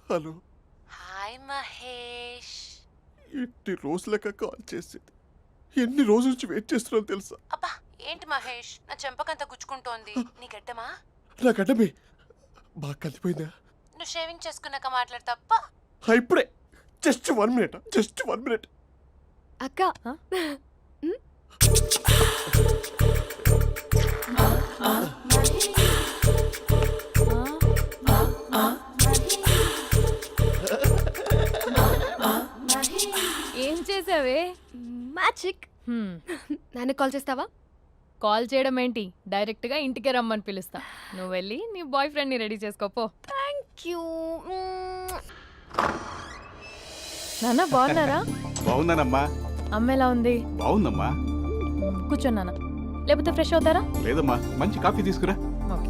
Hello. Hi Mahesh. ఎన్ని రోజులక call చేసేది, ఎన్ని రోజుల నుంచి వెయిట్ చేస్తున్నావు తెలుసా? అబ్బా ఏంటి మహేష్, నా చెంపకంత గుచ్చుకుంటోంది. నీ గడ్డమా? నా గడ్డమే బాగా కలిపోయిందా? నువ్వు షేవింగ్ చేసుకున్నాక మాట్లాడు తప్ప. ఇప్పుడే జస్ట్ 1 మినిట్, జస్ట్ 1 మినిట్. అక్క ఏం చేసావే? మ్యాజిక్. నాన్న కాల్ చేస్తావా? కాల్ చేయడం ఏంటి, డైరెక్ట్గా ఇంటికే రమ్మని పిలుస్తా. నువ్వు వెళ్ళి నీ బాయ్ ఫ్రెండ్ని రెడీ చేసుకోపో. Thank you. నాన్న బాగున్నారా? బాగున్నానమ్మా. అమ్మ ఎలా ఉంది? బాగుందమ్మా. కూర్చోన్నానా, లేకపోతే ఫ్రెష్ అవుతారా? లేదమ్మా, మంచి కాఫీ తీసుకురా. ఓకే.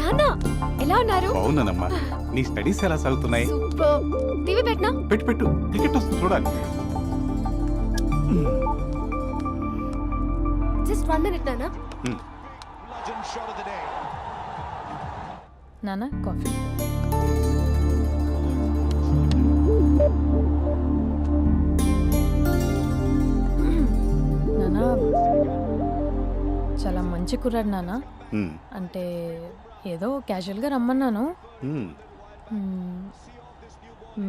నాన్న ఎలా ఉన్నారు? బాగున్నానమ్మా. నీ స్టడీస్ ఎలా సాగుతున్నాయి? సూపర్. టీవీ పెట్టనా? పెట్టు, టికెట్ వస్తుంది చూడాలి. జస్ట్ 1 మినిట్ నాన్న. నాన్న కాఫీ. నాన్న చాలా మంచి కుర్రాడు నాన్న. అంటే ఏదో క్యాజువల్గా రమ్మన్నాను.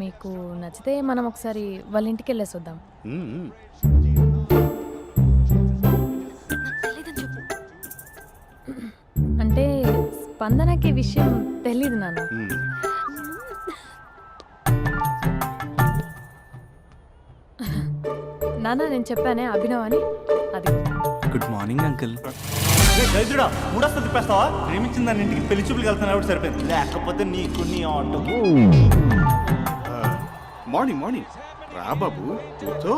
మీకు నచ్చితే మనం ఒకసారి వాళ్ళ ఇంటికి వెళ్ళేసి వద్దాం. అంటే స్పందనకి విషయం తెలీదు నాన్న. నాన్న నేను చెప్పానే అభినవ్ అని, అది. Good morning uncle. గైదుడా మూడొస్తా తిప్పేస్తావా? ప్రేమించిన దాని ఇంటికి పెళ్లి చూపులు వెళ్తాను సరిపోయింది, లేకపోతే నీకు నీ ఆటో. మార్నింగ్ రా బాబు, కూర్చో.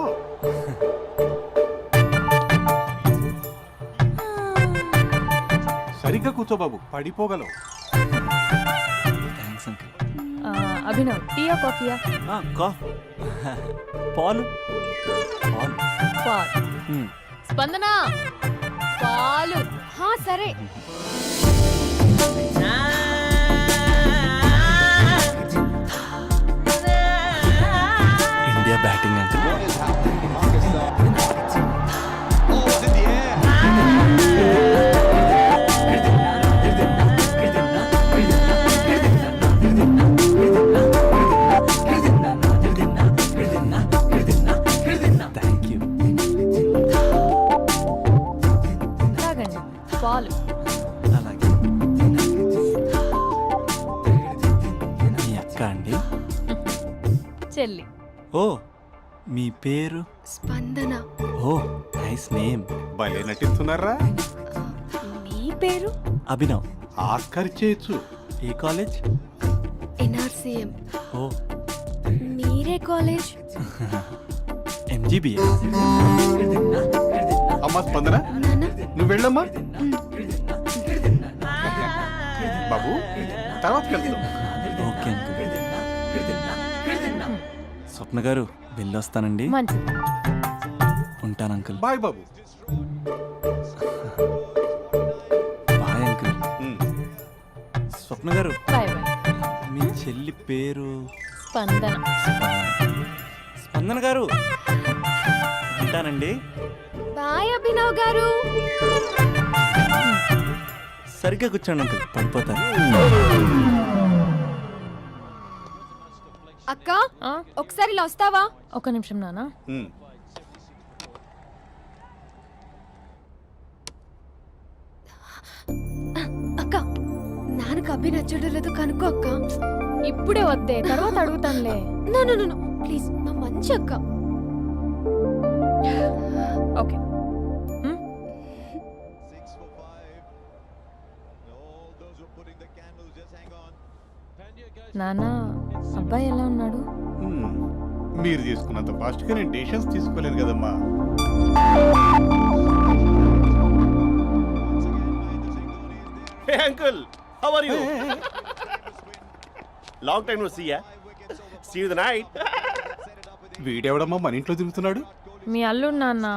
సరిగ్గా కూర్చో బాబు, పడిపోగలవు. Thanks uncle. అభినవ్ టీయా కాఫీయా? పాలు. పాలు. స్పందన పాలు. సరే. India batting uncle. తాగండి పాలు. అలాగే. మీ అక్క అండి? చెల్లి. ఓ, మీ పేరు? స్పందన. ఓ, నైస్ నేమ్. భలే నటిస్తున్నారా? మీ పేరు? అభినవ్. ఆస్కర్ చేయొచ్చు. ఏ కాలేజ్? NRCM. ఓ, మీరే కాలేజ్? MGBA. అమ్మా స్పందన, నాన్న నువ్వు వెళ్ళమ్మా. బాబు తర్వాత వెళ్తాం. Okay uncle. స్వప్న గారు వెళ్ళొస్తానండి. మంచిది. ఉంటాను అంకుల్. బాయ్ బాబు. Bye uncle. స్వప్న గారు, బాయ్ బాయ్. మీ చెల్లి పేరు? స్పందన. స్పందన గారు, ఉంటానండి. బాయ్ అభినవ్ గారు. సరిగ్గా కూర్చోండి అంకుల్, పడిపోతారు. అక్క ఒకసారి ఇలా వస్తావా? ఒక నిమిషం నాన్న. అక్క నాన్నకు అభి నచ్చడం లేదు కనుక్కో అక్క. ఇప్పుడే వద్దే, తర్వాత అడుగుతానులే. నో ప్లీజ్, నా మంచి అక్క. ఓకే. నాన్న అబ్బాయి ఎలా ఉన్నాడు? మీరు తీసుకున్నంత ఫాస్ట్ గా నేను డెసిషన్స్ తీసుకోలేదు కదమ్మా. Hey uncle, how are you? Long time no see ya. See you the night. వీడెవడమ్మా మన ఇంట్లో తిరుగుతున్నాడు? మీ అల్లుడు నాన్న.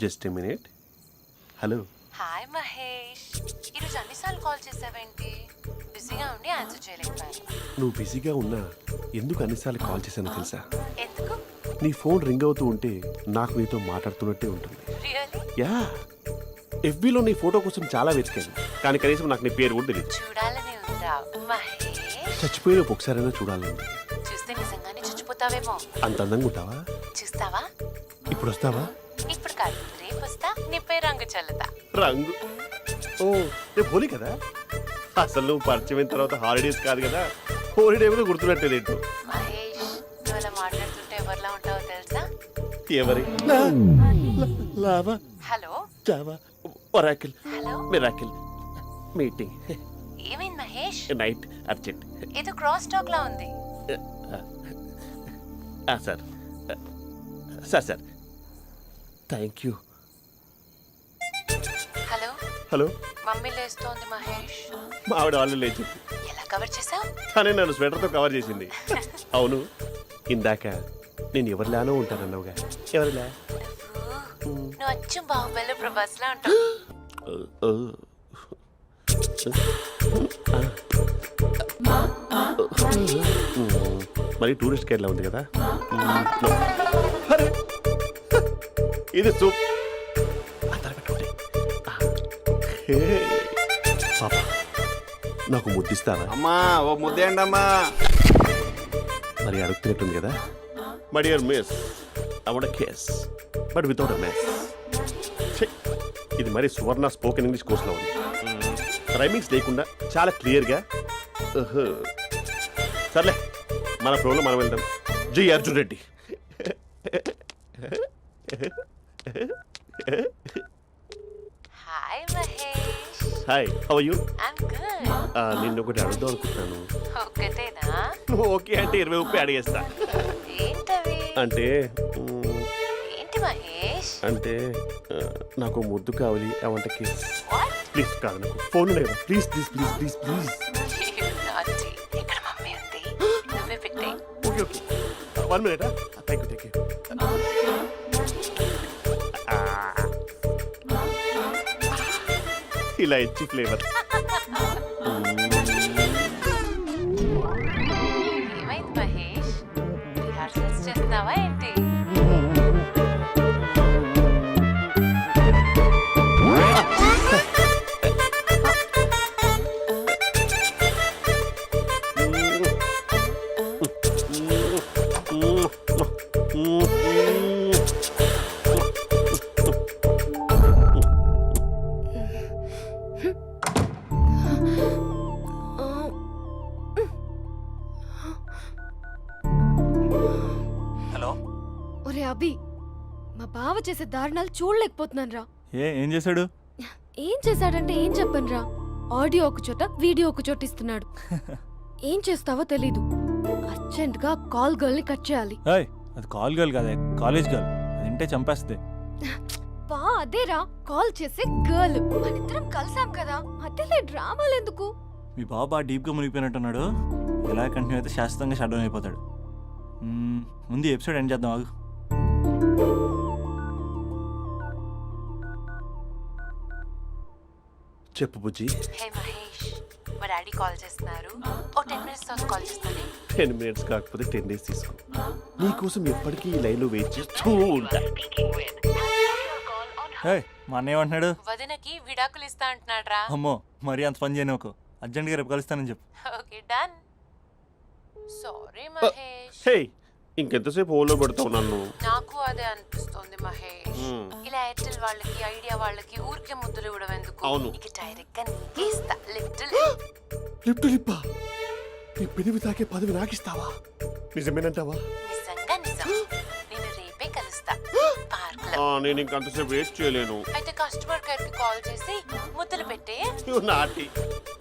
Just a minute. Hello. Hi Mahesh, ఈరోజు అన్నిసార్లు కాల్ చేసావేంటి? బిజీగా ఉండి ఆన్సర్ చేయలేకపోయాను. నువ్వు బిజీగా ఉన్నా ఎందుకు అన్నిసార్లు కాల్ చేశానో తెలుసా? ఎందుకు? నీ ఫోన్ రింగ్ అవుతూ ఉంటే నాకు నీతో మాట్లాడుతున్నట్టే ఉంటుంది. రియల్లీ? యా, ఎఫ్బీలో నీ ఫోటో కోసం చాలా వెతికాను, కానీ కనీసం నాకు నీ పేరు కూడా తెలియదు. చూడాలని ఉందా మహేష్? చచ్చిపోయిన ఒకసారైనా చూడాలండి. చూస్తే నిజంగానే చచ్చిపోతావేమో. అంత అందంగా ఉంటావా? చూస్తావా? ఇప్పుడు వస్తావా? ఇప్పుడు కాదు, రేపు వస్తా. నీపై రంగు చల్లుతా. రంగు? ఓ, రేపు హోలీ కదా. అసలు నువ్వు పరిచయం తర్వాత హాలిడేస్ కాదు కదా, హోలిడే కూడా గుర్తున్నట్లేదు ఏంటో. మహేష్, నువ్వు అలా మాట్లాడుతుంటే ఎవరిలా ఉంటావో తెలుసా? ఎవరి? Lava, hello Java, Oracle, hello, miracle, meeting, ఏమైంది మహేష్? Night, urgent. ఏదో క్రాస్ టాక్ లా ఉంది. Sir sir sir thank you. Hello, hello, mummy లేస్తోంది మహేష్. మా ఆవిడ వాళ్ళు లేచింది. ఎలా కవర్ చేసావు? కానీ నన్ను స్వెటర్తో కవర్ చేసింది. అవును, ఇందాక నేను ఎవరిలానో ఉంటానన్నావుగా, ఎవరిలా? నువ్వు అచ్చం బాహుబలి ప్రభాస్ లా ఉంటావు. మరి టూరిస్ట్ గైడ్లా ఉంది కదా. అరే, ఇది సూప్. పాప, నాకు ముద్దిస్తావా? అమ్మా ఓ ముద్దేయండి అమ్మా. మరి అడుగుతున్నట్టుంది కదా. My dear miss, I want kiss but without a mess. ఇది మరి సువర్ణ స్పోకెన్ ఇంగ్లీష్ కోర్సులో ఉంది. రైమింగ్స్ లేకుండా చాలా క్లియర్గా. సర్లే, మన ప్రోలో మనం వెళ్దాం. జి Arjun Reddy. Hi Mahesh. Hi, how are you? I'm good. నిన్ను ఒకటి అడుగుదాం అనుకుంటున్నాను. ఒక్కటేనా? నువ్వు ఓకే అంటే 20 రూపాయలు అడిగేస్తా. ఏంటవి? అంటే ఏంటి మహేష్? అంటే నాకు ముద్దు కావాలి. I want kiss. What? Please కాదు, నాకు ఫోన్ లేదా. Please please please please please. నాటి. ఇక్కడ మమ్మీ ఉంది, నువ్వే పెట్టే. Okay okay, 1 minute. Thank you thank you. ఇలా ఇచ్చి ఫ్లేవర్. ఏమైంది మహేష్? రిహార్సల్స్ చేస్తున్నావా ఏంటి? ఒరే అభి, మా బావ చేసే దారుణాలు చూడలేకపోతున్నాను రా. ఏం చేశాడు? ఏం చేశాడంటే ఏం చెప్పను రా. ఆడియో ఒక చోట, వీడియో ఒక చోట ఇస్తున్నాడు. ఏం చేస్తావో తెలీదు. అర్జెంట్ గా కాల్ గర్ల్ ని కట్ చేయాలి. ఏయ్, అది కాల్ గర్ల్ కాదే, కాలేజ్ గర్ల్. అది వింటే చంపేస్తుంది. బా అదేరా, కాల్ చేసే గర్ల్. మనిద్దరం కలిసాం కదా, మధ్యలో డ్రామాలు ఎందుకు? మీ బాబు బాగా డీప్గా మునిగిపోయినట్టున్నాడు. ఎలా కంటిన్యూ అయితే శాశ్వతంగా షట్ డౌన్ అయిపోతాడు. ముందు ఎపిసోడ్ ఎండ్ చేద్దాం, ఆగు. చెప్పు బుజ్జి. హే మహేష్, మా డాడీ కాల్ చేస్తున్నారు. ఓ 10 minutes తర్వాత కాల్ చేస్తాను. 10 minutes కాకపోతే 10 days తీసుకో. నీకోసం ఎప్పటికీ ఈ లైన్లో వెయిట్ చేస్తూ ఉంటా. ఏయ్, మా అన్న ఏమంటున్నాడు? వదినకి విడాకులు ఇస్తా అంటున్నాడు రా. అమ్మో, మరీ అంత పని చేయను. ఒక అర్జెంట్గా రేపు కలుస్తానని చెప్పు. Okay done. సారీ మహేష్. హే, ఇంకెంతసేపు హోల్లో పెడతావు నన్ను? నాకు అదే అనిపిస్తుంది మహేష్. ఇలా ఎయిర్టెల్ వాళ్ళకి, ఐడియా వాళ్ళకి ఊరికే ముద్దులు ఇవ్వడం ఎందుకు? అవును. ఇక డైరెక్ట్ గా నీకే ఇస్తా. లిటిల్ లిప్ టు లిప్పా? నీ పెనివి తాకే పదవి నాకిస్తావా? నిజమేనంటావా? నిజంగా నిజం. నేను రేపే కలుస్తా పార్క్ లో. నేను ఇంకంతసేపు వెయిట్ చేయలేను. అయితే కస్టమర్ కేర్ కి కాల్ చేసి ముద్దులు పెట్టే. నువ్వు నాటి.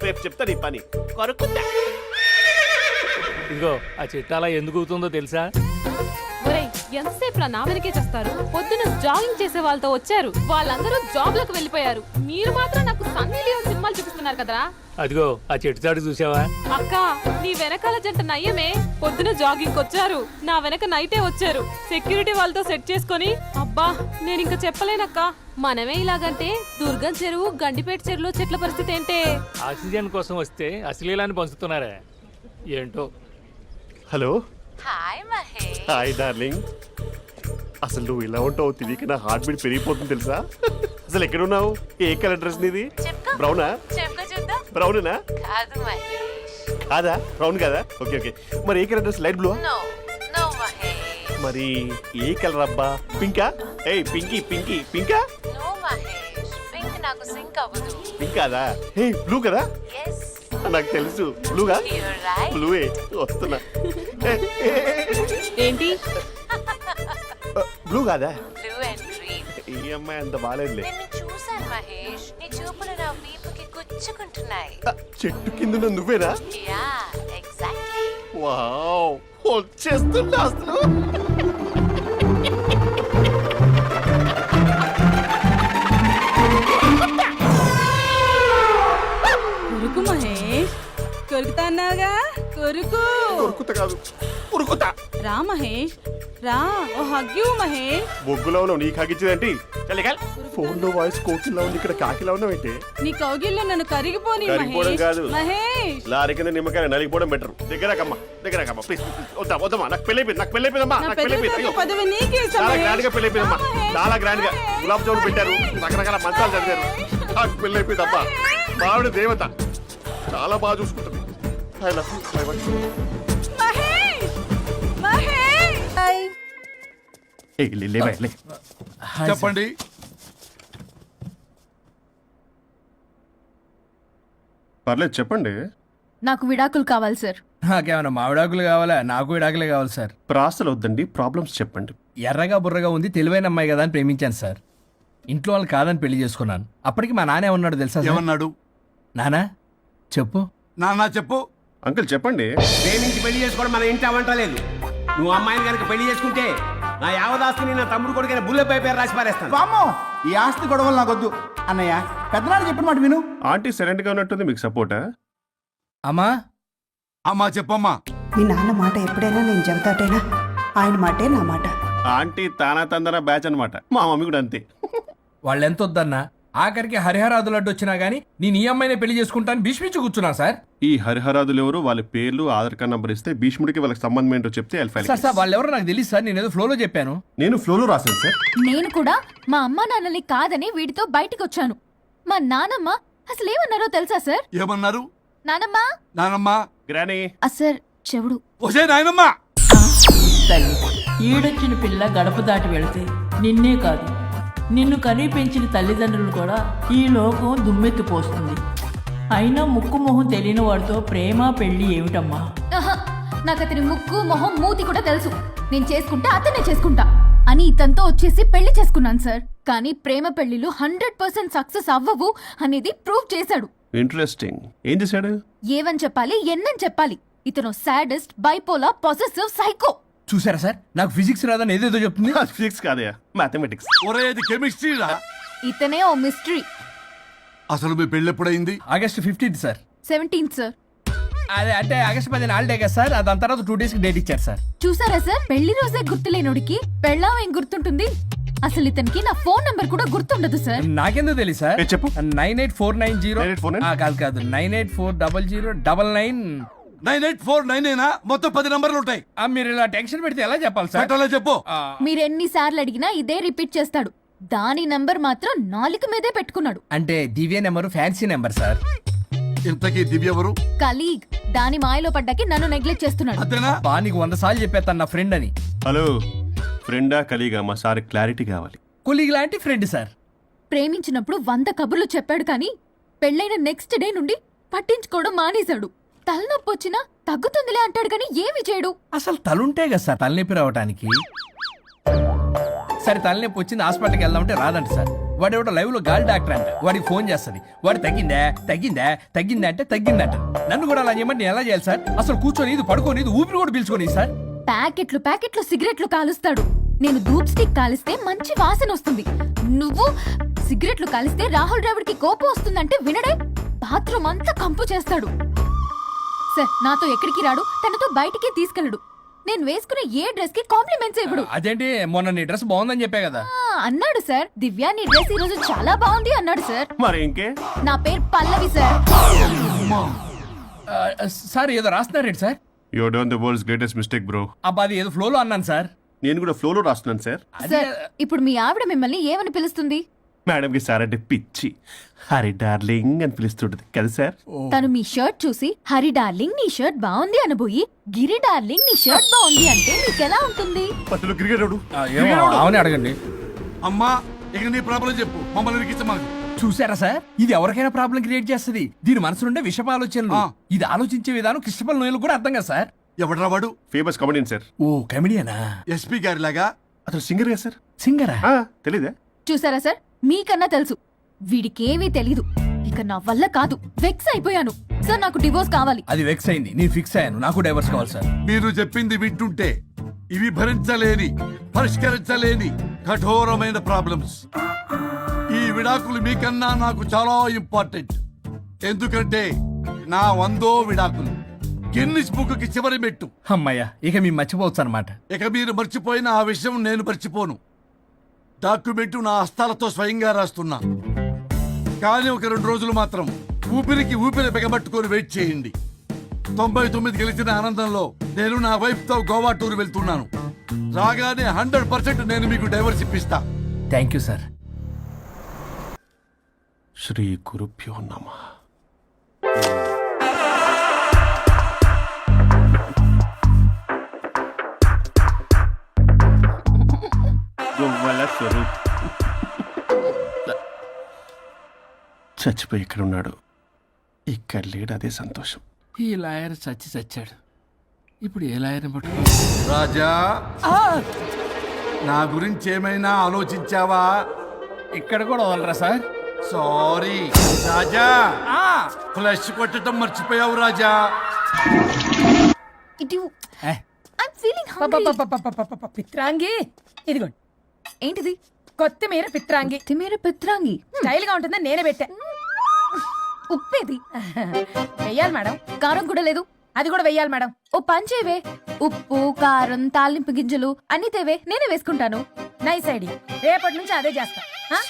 రేపు చెప్తా నీ పని. కొరుకుందా? ఇదిగో ఆ చెట్టు అలా ఎందుకు అవుతుందో తెలుసా? ఒరేయ్, ఎంతసేపు నా వెనకే చేస్తారు? పొద్దున జాగింగ్ చేసే వాళ్ళతో వచ్చారు, వాళ్ళందరూ జాబ్ లకు వెళ్ళిపోయారు. మీరు మాత్రం నాకు సన్నీ లియోన్ సినిమాలు చూపిస్తున్నారు కదరా. అదిగో ఆ చెట్టు చాటు చూసావా? అక్క, నీ వెనకాల జంట నయ్యమే. పొద్దున జాగింగ్ వచ్చారు, నా వెనక నైటే వచ్చారు. సెక్యూరిటీ వాళ్ళతో సెట్ చేసుకొని, అబ్బా నేను ఇంకా చెప్పలేనక్క. మనమే ఇలాగంటే దుర్గం చెరువు, గండిపేట చెరువులో చెట్ల పరిస్థితి ఏంటే? ఆక్సిజన్ కోసం వస్తే అశ్లీలాన్ని పంచుతున్నారా ఏంటో. Hello, hi Mahesh. Hi darling. అసలు నువ్వు ఇలా ఉంటావు తెలియక నా హార్ట్ బీట్ పెరిగిపోతుంది తెలుసా? అసలు ఎక్కడున్నావు? ఏ కలర్ డ్రెస్ నీది? చెప్పుకో. బ్రౌనా? చెప్పుకో చూద్దాం. బ్రౌనేనా? కాదు మహేష్. కాదా? బ్రౌన్ కదా? Okay okay. మరి ఏ colour dress? Light blue? No no Mahesh. మరి ఏ కలర్ అబ్బా? పింకా? ఏయ్ పింకీ పింకీ పింకా? నో మహేష్, పింక్ నాకు సింక్ అవ్వదు. పింక్ కాదా? ఏ బ్లూ కదా? ఎస్, నాకు తెలుసు. బ్లూగా? You're right. బ్లూవే వస్తున్నా. ఏంటి? బ్లూ కాదా? Blue and green. ఈ అమ్మాయి అంత బాగాలేదులే. నిన్ను చూశాను మహేష్, నీ చూపులు నా వీపుకి గుచ్చుకుంటున్నాయి. చెట్టు కింద నువ్వేనా? Yeah, exactly. వావ్, వచ్చేస్తున్నా అసలు. కొరుకు మహేష్, కొరుకుతా అన్నావుగా, కొరుకు. ఉరుకుతా కాదు, ఉరుకుతా. రా మహేష్, రా. ఓ హగ్గు మహేష్. బొగ్గులో ఉన్నావు, నీకు హగించిందేంటి? ఫోన్ లో వాయిస్ కోకిలా ఉంది, ఇక్కడ కాకిలా ఉన్నావు ఏంటి? నీ కౌగిల్లో నన్ను కరిగిపోని కరిగిపోవడం మహేష్. కాదు. మహేష్, లారీ కింద నిమ్మకాయ నలిగిపోవడం బెటర్. దగ్గరకమ్మా, దగ్గరకమ్మా ప్లీజ్. వద్దా వద్దమ్మా, నాకు పెళ్ళైపోయింది, నాకు పెళ్ళైపోయిందమ్మా, నా నాకు పెళ్ళైపోయింది. పెద్ద అయ్యో, పదవి నీకే ఇస్తా చాలా మహేష్. గ్రాండ్ గా పెళ్ళైపోయిందమ్మా, రా మహేష్, చాలా గ్రాండ్ గా. మహేష్. గులాబ్ జామున్ పెట్టారు, రకరకాల మంచాలు చదివారు. నాకు పెళ్ళైపోయిందమ్మా. మావిడ దేవత, చాలా బాగా చూసుకుంటుంది. I love you. I want you. Mahesh, Mahesh. ఏయ్, లే, లే. చెప్పండి. పర్లేదు చెప్పండి. నాకు విడాకులు కావాలి సార్. నాకేమైనా మామిడాకులు కావాలా? నాకు విడాకులే కావాలి సార్. ప్రాసలు వద్దండి, ప్రాబ్లమ్స్ చెప్పండి. ఎర్రగా బుర్రగా ఉంది, తెలివైన అమ్మాయి కదా అని ప్రేమించాను సార్. ఇంట్లో వాళ్ళు కాదని పెళ్లి చేసుకున్నాను. అప్పటికి మా నాన్న ఏమన్నాడు తెలుసా సార్? ఏమన్నాడు? నానా చెప్పు. నాన్న చెప్పు. అంకుల్ చెప్పండి. ప్రేమించి పెళ్లి చేసుకోవడం మన ఇంటి అవంటలేదు. నువ్వు అమ్మాయిని కనుక పెళ్లి చేసుకుంటే నా యావదాస్తిని నా తమ్ముడు కొడుకైన బుల్లెపై పేరు రాసి పారేస్తాను. వామ్మో, ఈ ఆస్తి గొడవలు నాకొద్దు. అన్నయ్య, పెద్దనాడు చెప్పిన మాట విను. ఆంటీ సైలెంట్ గా ఉన్నట్టుంది, మీకు సపోర్టా? అమ్మా అమ్మా చెప్పమ్మా. మీ నాన్న మాట ఎప్పుడైనా నేను చెబుతాటేనా? ఆయన మాటే నా మాట. ఆంటీ తానా తందన బ్యాచ్ అన్నమాట. మా మమ్మీ కూడా అంతే. వాళ్ళు ఎంత వద్దన్నా ఆఖరికి హరిహరాదులు అడ్డు వచ్చినా గానీ నేను ఈ అమ్మాయినే పెళ్లి చేసుకుంటాను భీష్మించి కూర్చున్నా సార్. ఈ హరిహరాదులు ఎవరు, వాళ్ళ పేర్లు, ఆధార్ కార్డ్ నంబర్ ఇస్తే భీష్ముడికి వాళ్ళకి సంబంధం ఏంటో చెప్తే సార్ సార్ వాళ్ళు ఎవరో నాకు తెలియదు సార్. నేను ఏదో ఫ్లోలో చెప్పాను. నేను ఫ్లోలో రాశాను సార్. నేను కూడా మా అమ్మా నాన్నని కాదని వీడితో బయటికి వచ్చాను. మా నానమ్మ అసలు ఏమన్నారో తెలుసా సార్? ఏమన్నారు? నానమ్మ నానమ్మా. గ్రానీ. సార్ చెవుడు. ఒసే నాయనమ్మా. తల్లి, ఈడొచ్చిన పిల్ల గడప దాటి వెళితే నిన్నే కాదు, నిన్ను కనీ పెంచిన తల్లిదండ్రులు కూడా ఈ లోకం దుమ్మెత్తిపోస్తుంది. అయినా ముక్కు మొహం తెలియని వాడితో ప్రేమ పెళ్లి ఏమిటమ్మా? నాకు అతని ముక్కు మొహం మూతి కూడా తెలుసు. నేను చేసుకుంటా, అతనే చేసుకుంటా అని ఇతనితో వచ్చేసి పెళ్లి చేసుకున్నాను సార్. కానీ ప్రేమ పెళ్లిలు 100% సక్సెస్ అవ్వవు అనేది ప్రూవ్ చేశాడు. ఇంట్రెస్టింగ్. ఏం చేశాడు? ఏవని చెప్పాలి, ఎన్నని చెప్పాలి. ఇతను సాడెస్ట్, బైపోలా, పొసెసివ్, సైకో. చూసారా సార్, నాకు ఫిజిక్స్ రాదని ఏదేదో చెప్తుంది. ఫిజిక్స్ కాదయా, మ్యాథమెటిక్స్. ఒరే ఇది కెమిస్ట్రీ రా. ఇతనే ఓ మిస్టరీ. అసలు మీ పెళ్ళి ఎప్పుడైంది? August 15th sir. 17th sir. అదే అంటే ఆగస్ట్ 10 హాలిడే కదా సార్. దాని తర్వాత 2 days కి డేట్ ఇచ్చారు సార్. చూసారా సార్, పెళ్లి రోజే గుర్తులేనోడికి పెళ్ళాం ఏం గుర్తుంటుంది? అసలు ఇతనికి నా ఫోన్ నంబర్ కూడా గుర్తుండదు సార్. నాకెందుకు తెలియదు సార్. చెప్పు. 98490 98490? కాదు 9840099. 984 మొత్తం 10 నంబర్లు ఉంటాయి. మీరు ఇలా టెన్షన్ పెడితే ఎలా చెప్పాలి సార్? పెట్టాలో చెప్పు. మీరెన్నిసార్లు అడిగినా ఇదే రిపీట్ చేస్తాడు. దాని నంబర్ మాత్రం నాలుక మీదే పెట్టుకున్నాడు. అంటే దివ్య నెంబర్ ఫ్యాన్సీ నెంబర్ సార్. ఇంతకీ దివ్య ఎవరు? కలీగ్. దాని మాయలో పడ్డాకి నన్ను నెగ్లెక్ట్ చేస్తున్నాడు. అంతేనా? బా నీకు 100 సార్లు చెప్పేస్తాను నా ఫ్రెండ్ అని. హలో, ఫ్రెండా కలీగా? మా సార్ క్లారిటీ కావాలి. కొలీగ్ లాంటి ఫ్రెండ్ సార్. ప్రేమించినప్పుడు 100 కబుర్లు చెప్పాడు కానీ పెళ్ళైన నెక్స్ట్ డే నుండి పట్టించుకోవడం మానేశాడు. తలనొప్పి వచ్చినా తగ్గుతుందిలే అంటాడు కానీ ఏమి చేయడు. అసలు తలుంటే కదా సార్ తలనొప్పి రావటానికి. సరే తలనొప్పి వచ్చింది, హాస్పిటల్కి వెళ్దామంటే రాదంట సార్. వాడు ఎవడో లైవ్ లో గాలి డాక్టర్ అంట. వాడికి ఫోన్ చేస్తుంది. వాడు తగ్గిందా తగ్గిందా తగ్గిందా అంటే తగ్గిందంట. నన్ను కూడా అలా చేయమంటే ఎలా చేయాలి సార్? అసలు కూర్చొని ఇది పడుకోని ఇది ఊపిరి కూడా పీల్చుకొని సార్. ప్యాకెట్లు సిగరెట్లు కాలుస్తాడు. నేను ధూప్ స్టిక్ కాలిస్తే మంచి వాసన వస్తుంది. నువ్వు సిగరెట్లు కాలిస్తే రాహుల్ ద్రావిడ్కి కోపం వస్తుందంటే వినడే బాత్రూమ్ అంతా కంపు చేస్తాడు. సార్ నాతో ఎక్కడికి రాడు, తనతో బయటికి తీసుకెళ్ళడు. నేను వేసుకునే ఏ డ్రెస్ కి కాంప్లిమెంట్స్ ఇవ్వడు. అదేంటి మొన్న నీ డ్రెస్ బాగుందని చెప్పా కదా. అన్నాడు సార్. దివ్య నీ డ్రెస్ ఈ రోజు చాలా బాగుంది అన్నాడు సార్. మరి ఇంకే నా పేరు పల్లవి సార్. సార్ ఏదో రాస్తున్నారేంటి sir? You done the world's greatest mistake bro. అబ్బా అది ఏదో ఫ్లోలో అన్నాను సార్. నేను కూడా ఫ్లోలో రాస్తున్నాను సార్. సార్ ఇప్పుడు మీ ఆవిడ మిమ్మల్ని ఏమని పిలుస్తుంది? మేడంకి సార్ అంటే పిచ్చి. హరి డార్లింగ్ అని పిలుస్తుంటది కదా సార్. తను మీ షర్ట్ చూసి హరి డార్లింగ్ నీ షర్ట్ బాగుంది అనబోయి గిరి డార్లింగ్ నీ షర్ట్ బాగుంది అంటే మీకెలా ఉంటుంది? పట్టులో క్రికెట్ అవునే అడగండి. అమ్మా ఇక నీ ప్రాబ్లం చెప్పు, మమ్మల్ని ఇరికించమాకు. చూసారా సార్, ఇది ఎవరికైనా ప్రాబ్లం క్రియేట్ చేస్తుంది. దీని మనసు నుండే విషప ఆలోచనలు. ఆ. ఇది ఆలోచించే విధానం కృష్ణపల్ నోయలు కూడా అర్థం కదా సార్. ఎవడరా వాడు? Famous comedian sir. ఓ కమెడియనా? ఎస్పీ గారి లాగా. అతను సింగర్ కదా సార్. సింగరా? తెలీదా? చూసారా సార్, మీకన్నా తెలుసు. వీడికేమీ తెలీదు. ఇక నా వల్ల కాదు, వెక్స్ అయిపోయాను సార్. నాకు డివోర్స్ కావాలి. అది వెక్స్ అయింది, నేను ఫిక్స్ అయ్యాను. నాకు డైవర్స్ కావాలి సార్. మీరు చెప్పింది వింటుంటే ఇవి భరించలేని, పరిష్కరించలేని కఠోరమైన ప్రాబ్లమ్స్. ఈ విడాకులు మీకన్నా నాకు చాలా ఇంపార్టెంట్. ఎందుకంటే నా 100వ విడాకులు గిన్నిస్ బుక్కి చివరి మెట్టు. అమ్మయ్య, ఇక మేము మర్చిపోవచ్చు అనమాట. ఇక మీరు మర్చిపోయిన ఆ విషయం నేను మర్చిపోను. డాక్యుమెంటు నా హస్తాలతో స్వయంగా రాస్తున్నా. కానీ ఒక 2 రోజులు మాత్రం ఊపిరికి ఊపిరి బిగబట్టుకొని వెయిట్ చేయండి. 99 గెలిచిన ఆనందంలో నేను నా వైఫ్ తో గోవా టూర్ వెళ్తున్నాను. రాగానే 100% నేను మీకు డైవర్స్ ఇప్పిస్తా. Thank you sir. శ్రీ గురుభ్యో నమః. గొవ్వల స్వరూప్ చచ్చిపోయి ఇక్కడ ఉన్నాడు. ఇక్కడ లేడు, అదే సంతోషం. ఈ లాయర్ చచ్చాడు. ఇప్పుడు ఏ లాయర్ని పట్టుకో? రాజా, నా గురించి ఏమైనా ఆలోచించావా? ఇక్కడ కూడా వదలరా సార్? సారీ రాజా, ఫ్లష్ కొట్టడం మర్చిపోయావు రాజా. ఇటు ఏ, I'm feeling hungry. పిత్రాంగి ఇదిగోండి. ఏంటిది? కొత్తిమీర పిత్రాంగి. తిమేర పిత్రాంగి. స్టైల్ గా ఉంటుందని నేనే పెట్టా. ఉప్పేది? వెయ్యాలి మేడం. కారం కూడా లేదు. అది కూడా వెయ్యాలి మేడం. ఓ పంచేవే. ఉప్పు, కారం, తాలింపు గింజలు అన్ని తేవే, నేనే వేసుకుంటాను. Nice idea. రేపటి నుంచి అదే చేస్తా. ఆ?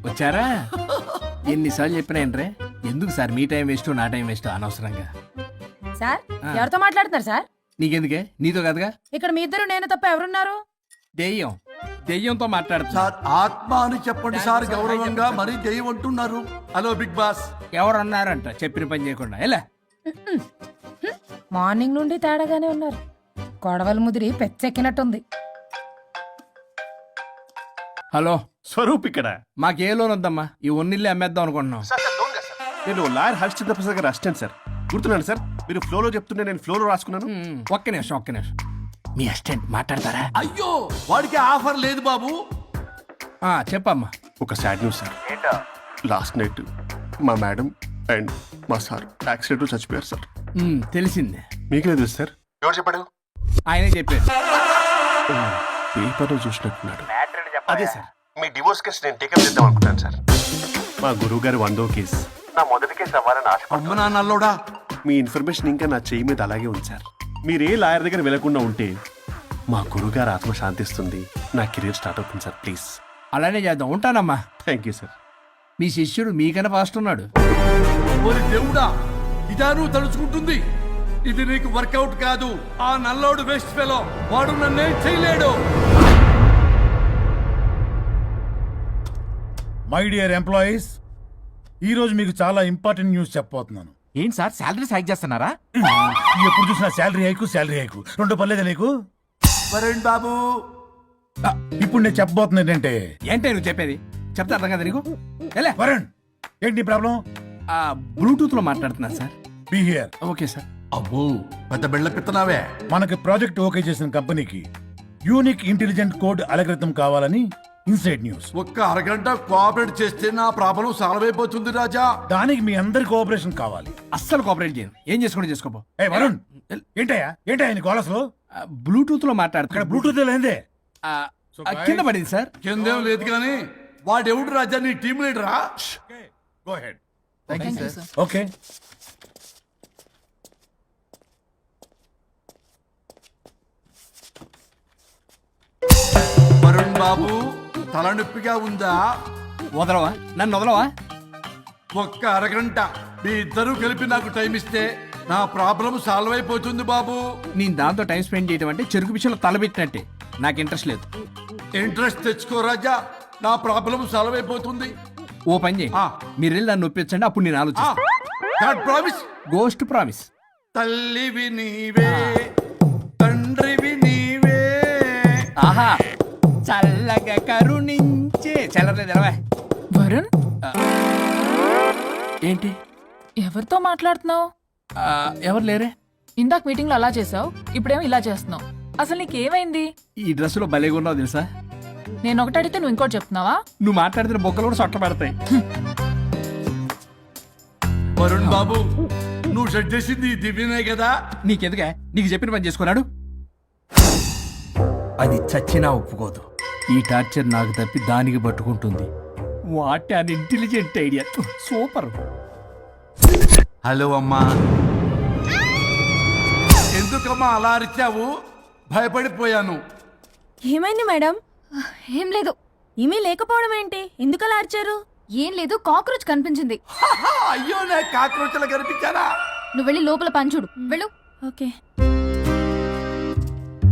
వచ్చారా? ఎన్నిసార్లు చెప్పినా ఏంట్రే, ఎందుకు సార్ మీ టైం వేస్ట్ నా టైం వేస్ట్ అనవసరంగా? సార్ ఎవరితో మాట్లాడుతున్నారు సార్? నీకెందుకే, నీతో కదగా. ఇక్కడ మీ ఇద్దరు నేను తప్ప ఎవరున్నారు? దెయ్యంతో మాట్లాడుతున్నా. సార్ ఆత్మ అని చెప్పండి సార్, గౌరవంగా. మరీ దెయ్యం అంటున్నారు. Hello Bigg Boss. ఎవరు అన్నారంట చెప్పిన పని చేయకుండా? ఎలా మార్నింగ్ నుండి తేడాగానే ఉన్నారు. గొడవల ముదిరి పెచ్చెక్కినట్టుంది. హలో స్వరూప్ ఇక్కడ. మాకే లోన్ వద్దమ్మా, ఈ ఒన్నిల్లే అమ్మేద్దాం అనుకుంటున్నాం. నేను లాయర్ హరిశ్చంద్ర ప్రసాద్ గారు అసిస్టెంట్ సార్. గుర్తున్నాను సార్, మీరు ఫ్లోలో చెప్తుంటే నేను ఫ్లోలో రాసుకున్నాను. ఒక్క నిమిషం. మీ అసిస్టెంట్ మాట్లాడతారా? అయ్యో, వాడికి ఆఫర్ లేదు బాబు. చెప్పమ్మా. ఒక sad news sir. Last night మా మేడం అండ్ మా సార్ యాక్సిడెంట్ చచ్చిపోయారు సార్. తెలిసిందే. మీకే తెలుసు సార్. ఎవరు చెప్పాడు? ఆయనే చెప్పారు. పేపర్లో చూసినట్టున్నాడు. అదే సార్, మీ డివోర్స్ కేసు నేను టేకప్ చేద్దాం అనుకుంటాను సార్. మా గురువు గారి 100వ కేసు నా మొదటి కేసు అవ్వాలని ఆశ. అమ్మ నాన్నల్లోడా, మీ ఇన్ఫర్మేషన్ ఇంకా నా చెయ్యి మీద అలాగే ఉంది సార్. మీరే లాయర్ దగ్గర వెళ్లకుండా ఉంటే మా గురువుగారు ఆత్మ శాంతిస్తుంది, నా కెరీర్ స్టార్ట్ అవుతుంది సార్. ప్లీజ్ అలానే చేద్దాం. ఉంటానమ్మా. Thank you sir. మీ శిష్యుడు మీకన్నా ఫాస్ట్ ఉన్నాడు. ఓరి దేవుడా, ఇదా నువ్వు తలుచుకుంటుంది? ఇది నీకు వర్కౌట్ కాదు. ఆ నల్లోడు వేస్ట్ ఫెలో, వాడు నన్నేం చేయలేడు. మై డియర్ ఎంప్లాయీస్, ఈ రోజు మీకు చాలా ఇంపార్టెంట్ న్యూస్ చెప్పబోతున్నాను. ఏంటి సార్, శాలరీ హైక్ చేస్తున్నారా? ఎప్పుడు చూసినా శాలరీ హైకు 2 పర్లేదా నీకు? వరుణ్ బాబు, ఇప్పుడు నేను చెప్పబోతున్నా ఏంటంటే, ఏంటే నువ్వు చెప్పేది? చెప్తా అర్థం కదా నీకు? ఎలా వరుణ్, ఏంటి ప్రాబ్లం? బ్లూటూత్ లో మాట్లాడుతున్నాను sir. Be here. Okay sir. అబ్బో పెద్ద బిళ్ళ పిత్తనావే. మనకి ప్రాజెక్ట్ ఓకే చేసిన కంపెనీకి యూనిక్ ఇంటెలిజెంట్ కోడ్ అలకృతం కావాలని ఇన్సైడ్ న్యూస్. ఒక్క అరగంట కోఆపరేట్ చేస్తే నా ప్రాబ్లం సాల్వ్ అయిపోతుంది రాజా. దానికి మీ అందరి కోఆపరేషన్ కావాలి. అస్సలు కోఆపరేట్ చేయను. ఏం చేసుకోండి చేసుకోపో. ఏ వరుణ్, ఏంటయ్యా నీ గోలసలు? బ్లూటూత్ లో మాట్లాడుతున్నా ఇక్కడ బ్లూటూత్ లేదే. కింద పడింది సార్. కిందేం లేదు కానీ వాడెవడు రాజా నీ టీం లీడరా? Go ahead. Thank you sir. Okay. Varun బాబు తలనొప్పిగా ఉందా? వదలవా, నన్ను వదలవా? ఒక్క అరగంట మీ ఇద్దరూ కలిపి నాకు టైం ఇస్తే నా ప్రాబ్లం సాల్వ్ అయిపోతుంది బాబు. నేను దాంతో టైం స్పెండ్ చేయడం అంటే చెరుకు విషయంలో తలబెట్టినట్టే. నాకు ఇంట్రెస్ట్ లేదు. ఇంట్రెస్ట్ తెచ్చుకో రాజా, నా ప్రాబ్లం సాల్వ్ అయిపోతుంది. ఓ పని చేయి, మీరు వెళ్ళి నన్ను ఒప్పించండి, అప్పుడు నేను ఆలోచిస్తాను. ప్రామిస్. Ghost promise. తల్లివి నీవే, తండ్రివి నీవే. ఆహా, చల్లగా కరుణించే. చల్లలేదు ఎలవా. వరుణ్, ఏంటి? ఎవరితో మాట్లాడుతున్నావు? ఎవరు లేరే? ఇందాక మీటింగ్ లో అలా చేసావు, ఇప్పుడేమో ఇలా చేస్తున్నావు. అసలు నీకేమైంది? ఈ డ్రెస్సులో భలేగా ఉన్నావు తెలుసా? నేను ఒకటి అడిగితే నువ్వు ఇంకోటి చెప్తున్నావా? నువ్వు మాట్లాడితే బొక్కలు కూడా సొట్ట పడతాయి. వరుణ్ బాబు, నువ్వు సెట్ చేసింది ఈ దివ్యనే కదా? నీకెందుకే? నీకు చెప్పిన పని చేసుకున్నాడు. అది చచ్చినా ఒప్పుకోదు. ఈ టార్చర్ నాకు తప్పి దానికి పట్టుకుంటుంది. What an intelligent idea. Super. Hello అమ్మా. ఎందుకమ్మా అలా అరిచావు? భయపడిపోయాను. ఏమైంది మేడం? ఏం లేదు. ఏమీ లేకపోవడం ఏంటి? ఎందుకలా అరిచారు? ఏం లేదు, కాక్రోచ్ కనిపించింది. అయ్యో, నా కాక్రోచ్లు కనిపించారా? నువ్వు వెళ్ళి లోపల పని చూడు. వెళ్ళు. ఓకే.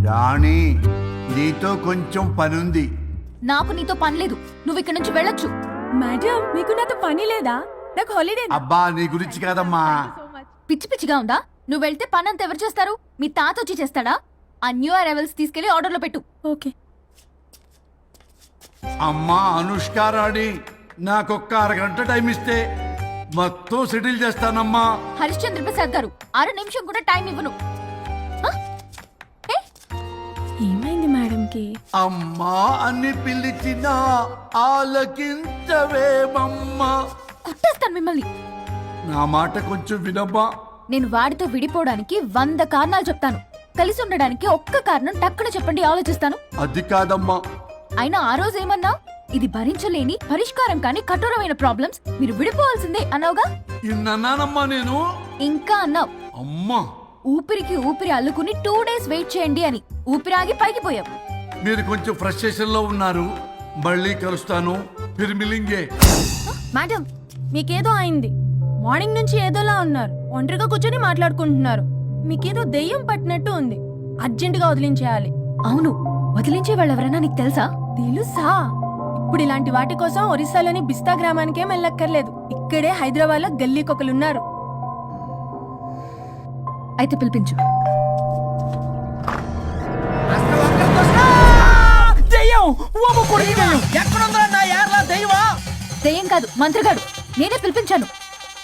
రాణి, నీతో కొంచెం పనుంది. నాకు నీతో పని లేదు. నువ్వు ఇక్కడ నుంచి వెళ్ళొచ్చు. మేడం, మీకు నాతో పని లేదా? నాకు హాలిడే. అబ్బా, నీ గురించి కాదమ్మా. పిచ్చి పిచ్చిగా ఉందా? నువ్వు వెళ్తే పని అంతా ఎవరు చేస్తారు? మీ తాత వచ్చి చేస్తాడా? ఆ న్యూ అరైవల్స్ తీసుకెళ్లి ఆర్డర్లో పెట్టు. ఓకే. అమ్మా అనుష్క రాణి, నాకొక్క అరగంట టైం ఇస్తే మొత్తం సెటిల్ చేస్తానమ్మా. హరిశ్చంద్ర ప్రసాద్ గారు, 6 నిమిషం కూడా టైం ఇవ్వను. ఏమైంది మేడంకి? అమ్మా అని పిలిచినా ఆలకించవేమమ్మా. కుట్టేస్తాను మిమ్మల్ని. నా మాట కొంచెం వినమ్మా. నేను వాడితో విడిపోవడానికి 100 కారణాలు చెప్తాను. కలిసి ఉండడానికి ఒక్క కారణం టక్కున చెప్పండి, ఆలోచిస్తాను. అది కాదమ్మా. అయినా ఆ రోజు ఏమన్నా? ఇది భరించలేని పరిష్కారం కాని కఠోరమైన ప్రాబ్లమ్స్, మీరు విడిపోవాల్సిందే అన్నావుగా? ఇన్నానమ్మా నేను. ఇంకా అన్నావు. అమ్మా, ఊపిరికి ఊపిరి అల్లుకుని 2 days వెయిట్ చేయండి అని. ఊపిరాగి పైకి పోయావు. మీరు కొంచెం ఫ్రస్ట్రేషన్ లో ఉన్నారు. మళ్ళీ కలుస్తాను. ఫిర్మిలింగే. మేడం, మీకేదో అయింది. మార్నింగ్ నుంచి ఏదోలా ఉన్నారు. ఒంటరిగా కూర్చొని మాట్లాడుకుంటున్నారు. మీకేదో దెయ్యం పట్టినట్టు ఉంది. అర్జెంటుగా వదిలించేయాలి. అవును, వదిలించే వాళ్ళు ఎవరైనా నీకు తెలుసా? తెలుసా? ఇప్పుడు ఇలాంటి వాటి కోసం ఒరిస్సాలోని బిస్తా గ్రామానికేం వెళ్ళక్కర్లేదు. ఇక్కడే హైదరాబాద్ లో గల్లీకొకలున్నారు. అయితే పిలిపించు. దెయ్యం కాదు, మంత్రగాడు. నేనే పిలిపించాను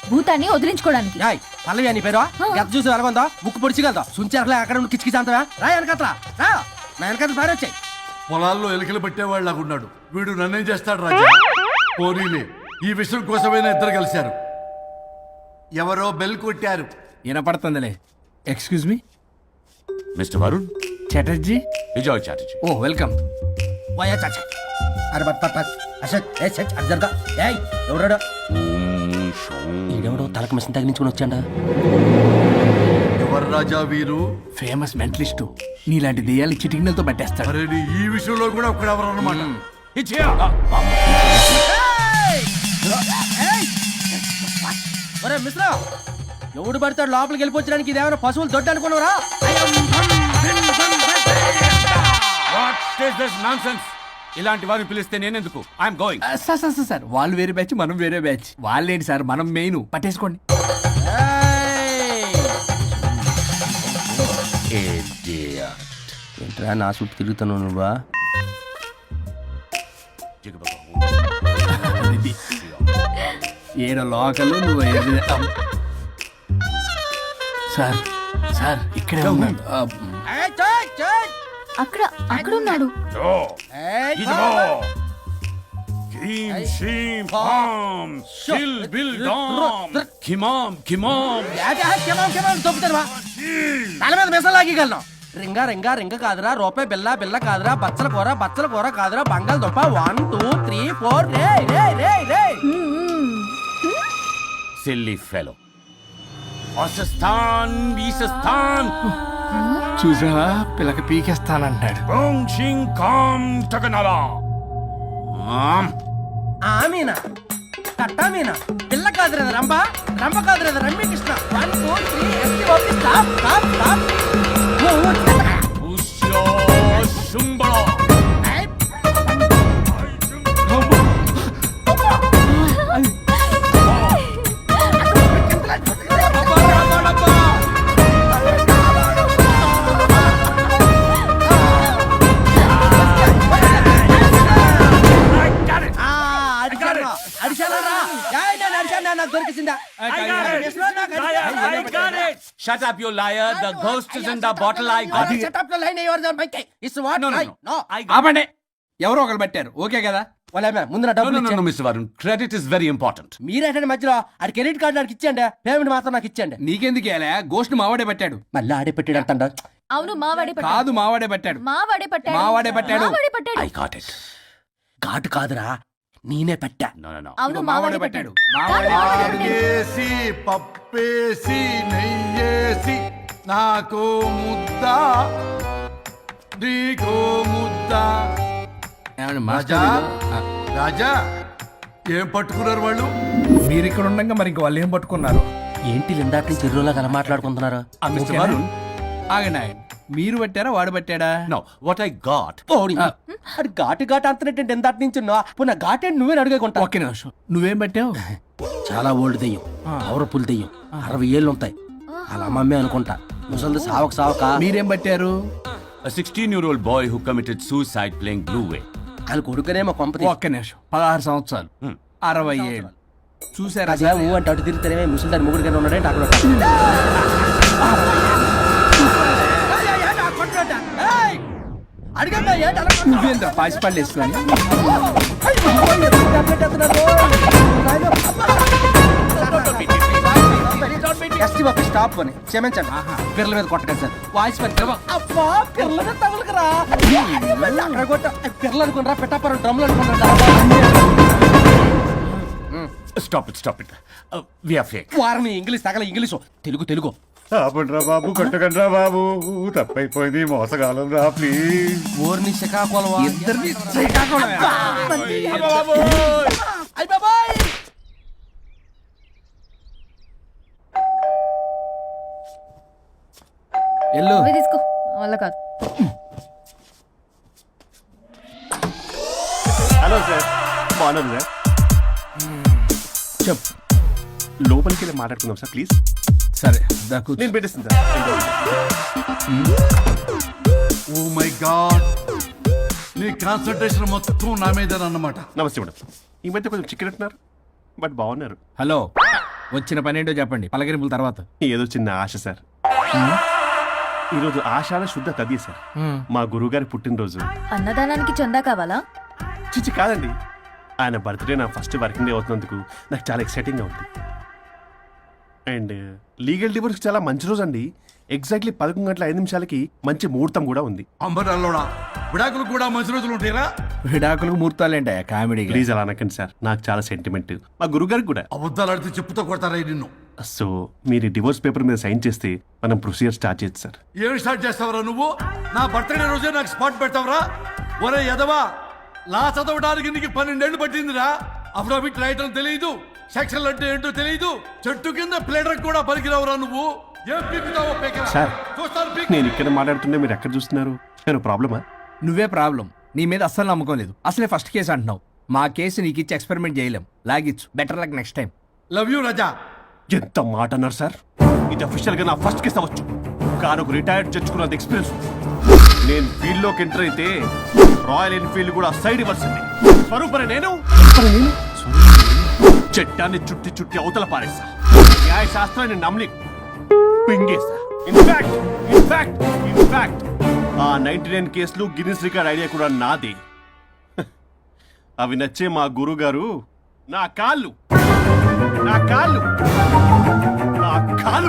భూతాన్ని వదిలించుకోవడానికి. పల్లవి అని పేరు చూసి వెలగొందా ముక్కు పొడిచిగలదా సుంచరలే అక్కడ కిచకిచ అంతవా రా వెనకట్రా రా నా వెనకట్ల పారి వచ్చాయి. పొలాల్లో ఎలుకలు పట్టేవాళ్ళగా ఉన్నాడు వీడు. నన్నేం చేస్తాడు రాజా? పోనీలే, ఈ విషయం కోసమైనా ఇద్దరు కలిశారు. ఎవరో బెల్ కొట్టారు. వినపడుతుందిలే. Excuse me mister Varun Chatterjee. Vijay Chatterjee. Oh welcome. వయా చాచా అరే బట్ అశోక్ ఏ సచ్ అర్జర్గా ఏయ్ ఎవరాడు? ఈడెవడో తలకు మిషన్ తగిలించుకుని వచ్చాడా? ఎవరు రాజా వీరు? Famous mentalist. నీలాంటి దెయ్యాలు చిటికినలతో పట్టేస్తాడు. అరే నీ ఈ విషయంలో కూడా ఒకడెవరు అన్నమాట. ఒరే మిశ్రా, ఎవడు పడతాడు లోపలికి వెళ్ళిపోవడానికి? ఇదేమైనా పశువులు దొడ్డు అనుకున్నారా? ఇలాంటి వారిని పిలిస్తే నేనెందుకు? I'm going. సార్ వాళ్ళు వేరే బ్యాచ్, మనం వేరే బ్యాచ్. వాళ్ళేంటి సార్, మనం మెయిన్. పట్టేసుకోండి. ఏంట్రా నా చుట్టూ తిరుగుతాను నువ్వా? ఏడో లోకలు నువ్వు సార్. సార్ ఇక్కడే ఉన్నాడు. అక్కడ అక్కడ ఉన్నాడు. తల మీద మెసలాగలను. రింగా రింగా రింగ కాదురా, రూపాయి బిల్ల బిల్ల కాదురా, బచ్చల కూర కాదురా, బంగాళదుంప 1 2 3 4 రే రే రే రే. Silly fellow. పాకిస్తాన్ బీసస్థాన్. చూసావా పిల్లకి పీకేస్తానంటాడు. ఆమీనా కట్టామీనా పిల్ల కాదురా రంభ, రంభ కాదురా Ramya Krishna. 1 2 3 ST OP stop stop stop. Shut up, you liar. The ghost is in the bottle. I got it. Shut up the line. You are the mic. It's what? No. ఆపండి. ఎవరో ఒకరు పెట్టారు ఓకే కదా. వాళ్ళ ముందు నా డబ్బులు No, Mr. Varun. Credit is very important. మీరేంటంటే మధ్యలో ఆడి క్రెడిట్ కార్డు నాకు ఇచ్చేయండి, పేమెంట్ మాత్రం నాకు ఇచ్చేయండి. నీకెందుకు ఇవ్వాలా? గోస్ట్ మావాడే పెట్టాడు. మళ్ళీ ఆడే పెట్టాడు అంట. అవును మావాడే పట్టాడు. కాదు మావాడే పెట్టాడు. మావాడే పట్టాడు. మావాడే పట్టాడు. మావాడే పట్టాడు. I got it. ఘాటు కాదురా, నేనే పెట్టా. No. అవును మావాడే పట్టాడు. ఆగేసి పప్పేసి నెయ్యేసి నాకు ముద్ద నీకో ముద్ద. రాజా రాజా ఏం పట్టుకున్నారు వాళ్ళు? మీరు ఇక్కడ ఉండగా మరి ఇంక వాళ్ళు ఏం పట్టుకున్నారు? ఏంటి ఇందాక నుంచి చెరువులో కల మాట్లాడుకుంటున్నారు? Mr. Varun. ఆగండి మీరు పెట్టారా వాడు పెట్టాడా? No, what I got. అది ఘాటు ఘాటు అంతనేంటి ఎందాటి నుంచి నా ఘాటు ఏంటి నువ్వే అడుగుకుంటా. ఒకే నిమిషం, నువ్వేం పెట్టావు? చాలా ఓల్డ్ దెయ్యం, పవర్ఫుల్ దెయ్యం, 60 ఏళ్ళు ఉంటాయి. అలా అమ్మమ్మే అనుకుంటా. ముసలి సావక మీరేం పెట్టారు? A 16-year-old boy who committed suicide playing Blue Way. వాళ్ళ కొడుకునేమో పంపది. ఒక్క నిమిషం, 16 సంవత్సరాలు 60 ఏళ్ళు చూసారా? అంటే అటు తిరిగితేనే ముసలి దాని ముగ్గురు కింద ఉన్నాడంటే అక్కడ నువ్వేంద్ర పాసిపళ్ళు వేసుకొని స్టాప్ అని క్షమించండి. పిల్లల మీద కొట్టకండి సార్. వాయిస్ పిల్లల మీద తగులుకురా అక్కడ కొట్ట పిల్లలు అనుకున్నారా, పెట్టాపరం డ్రమ్లు అనుకున్నారా? Stop it. We are fake. వారిని ఇంగ్లీష్ తగల ఇంగ్లీషు తెలుగు. ఆపండ్రా బాబు, కొట్టకండ్రా బాబు, తప్పైపోయింది, మోసగాలం రా ప్లీజ్. ఊరిని శ్రీకాకుళం ఇద్దరిని ఎల్లు నువ్వే తీసుకో, వల్ల కాదు. హలో సార్, బాగున్నాను సార్. చెప్పు. లోపలికి వెళ్ళి మాట్లాడుకుందాం సార్ ప్లీజ్. సరే దాకు నేను పెట్టేస్తాను సార్. ఓ మై గాడ్, నీ కాన్సన్ట్రేషన్ మొత్తం నా మీద అన్నమాట. నమస్తే మేడం. ఈ మధ్య కొంచెం చికెన్ అంటున్నారు, బట్ బాగున్నారు. హలో, వచ్చిన పని ఏంటో చెప్పండి, పలకరింపుల తర్వాత. ఏదో చిన్న ఆశ సార్. ఈరోజు ఆషాఢ శుద్ధ తది సార్, మా గురువుగారి పుట్టినరోజు. అన్నదానానికి చందా కావాలా? చిచ్చి కాదండి, ఆయన బర్త్డే నా ఫస్ట్ వర్కింగ్ డే అవుతున్నందుకు నాకు చాలా ఎక్సైటింగ్గా ఉంది. అండ్ లీగల్ డివోర్స్కి చాలా మంచి రోజు అండి. ఎగ్జాక్ట్లీ 11:05 మంచి ముహూర్తం కూడా ఉంది. అంబరాల్లోడా విడాకులు కూడా మంచి రోజులు ఉంటాయిరా? విడాకులకు ముహూర్తాలేంట కామెడీ. ప్లీజ్ అలా అనకండి సార్, నాకు చాలా సెంటిమెంట్, మా గురుగారికి కూడా. అబద్ధాలు ఆడితే చెప్పుతో కొడతారా నిన్ను? సో మీరు డివోర్స్ పేపర్ మీద సైన్ చేస్తే మనం ప్రొసీజర్ స్టార్ట్ చేయొచ్చు సార్. ఏమి స్టార్ట్ చేస్తావరా నువ్వు? నా బర్త్డే రోజే నాకు స్పాట్ పెడతావరా? ఒరే ఎదవా, లా చదవడానికి నీకు 12 ఏళ్ళు పట్టిందిరా. అఫిడవిట్ రాయటం తెలియదు, సెక్షన్ అంటే ఏంటో తెలియదు, చెట్టు కింద ప్లేడర్ కూడా పలికిరావురా నువ్వు. ఏం పీకుతావో పీకరా. సార్, చూస్తాను పీక్. నేను ఇక్కడ మాట్లాడుతుంటే మీరు ఎక్కడ చూస్తున్నారు? నేను ప్రాబ్లమా? నువ్వే ప్రాబ్లం. నీ మీద అస్సలు నమ్మకం లేదు. అసలే ఫస్ట్ కేసు అంటున్నావు. మా కేసు నీకు ఇచ్చి ఎక్స్పెరిమెంట్ చేయలేం. లాగిచ్చు. Better luck next time. Love you Raja. ఎంత మాట అన్నారు సార్. ఇది అఫీషియల్ గా నా ఫస్ట్ కేసు అవ్వచ్చు, కానీ ఒక రిటైర్డ్ జడ్జ్కున్నది ఎక్స్పీరియన్స్. నేను ఫీల్డ్ లోకి ఎంటర్ అయితే రాయల్ ఎన్ఫీల్డ్ కూడా సైడ్ ఇవ్వాల్సింది. స్వరూపరే నేను చట్టాన్ని చుట్టి అవతల పారేస్తా. న్యాయ శాస్త్రాన్ని నమ్మి పింగేస్తా. ఇన్ఫాక్ట్ ఆ 99 కేసులు గిన్నిస్ రికార్డ్ ఐడియా కూడా నాదే. అవి నచ్చే మా గురువు గారు నా కాళ్ళు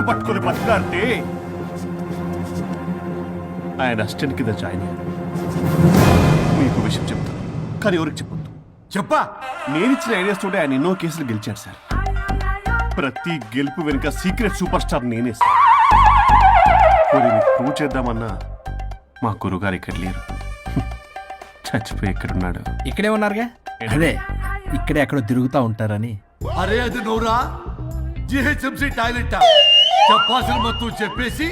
పట్టుకొని బతుకులాడితే ఆయన అసిస్టెంట్ కింద జాయిన్ అయ్యాను. మీకు విషయం చెప్తాను, కానీ ఎవరికి చెప్పొద్దు. చెప్పా. నేను ఇచ్చిన ఐడియాస్ తోటి ఆయన ఎన్నో కేసులు గెలిచాడు సార్. ప్రతి గెలుపు వెనుక సీక్రెట్ సూపర్ స్టార్ నేనే సార్. ప్రూవ్ చేద్దామన్నా మా గురుగారు ఇక్కడ లేరు. చచ్చిపోయి ఎక్కడున్నాడు? ఇక్కడే ఉన్నారుగా. అదే ఇక్కడే ఎక్కడో తిరుగుతూ ఉంటారని. అరే అది నోరా జిహెచ్ఎంసీ టాయిలెట్ చెప్పాల్సిన మొత్తం చెప్పేసి